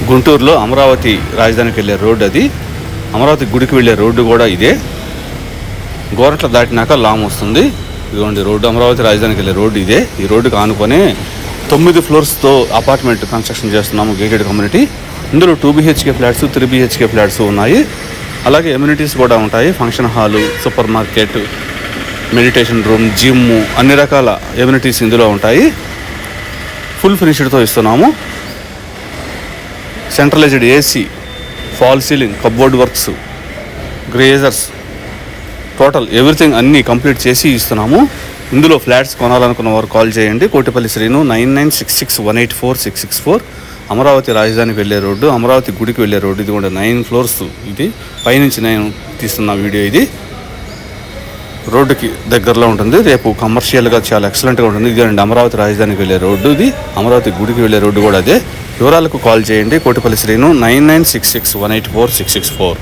గుంటూరులో అమరావతి రాజధానికి వెళ్ళే రోడ్డు అది. అమరావతి గుడికి వెళ్ళే రోడ్డు కూడా ఇదే. గోరంట్ల దాటినాక లామ్ వస్తుంది. ఇదిగోండి రోడ్డు, అమరావతి రాజధానికి వెళ్ళే రోడ్డు ఇదే. ఈ రోడ్డుకి ఆనుకొనే 9 ఫ్లోర్స్తో అపార్ట్మెంట్ కన్స్ట్రక్షన్ చేస్తున్నాము, గేటెడ్ కమ్యూనిటీ. ఇందులో 2 BHK ఫ్లాట్స్, 3 BHK ఫ్లాట్స్ ఉన్నాయి. అలాగే ఎమ్యూనిటీస్ కూడా ఉంటాయి. Function hall, super market, meditation room, gym, అన్ని రకాల ఎమ్యూనిటీస్ ఇందులో ఉంటాయి. ఫుల్ ఫినిష్డ్తో ఇస్తున్నాము. Centralised AC, false ceiling, cupboard works, గ్రేజర్స్, టోటల్ ఎవ్రీథింగ్ అన్నీ కంప్లీట్ చేసి ఇస్తున్నాము. ఇందులో ఫ్లాట్స్ కొనాలనుకున్న వారు కాల్ చేయండి. కోటిపల్లి శ్రీను 9966184664. అమరావతి రాజధానికి వెళ్ళే రోడ్డు, అమరావతి గుడికి వెళ్ళే రోడ్డు. ఇది కూడా 9 ఫ్లోర్స్. ఇది పైనుంచి నేను తీస్తున్న వీడియో. ఇది రోడ్డుకి దగ్గరలో ఉంటుంది. రేపు కమర్షియల్గా చాలా ఎక్సలెంట్గా ఉంటుంది. ఇది అమరావతి రాజధానికి వెళ్ళే రోడ్డు. ఇది అమరావతి గుడికి వెళ్ళే రోడ్డు కూడా అదే. వివరాలకు కాల్ చేయండి. కోటిపల్లి శ్రీను 9966184664.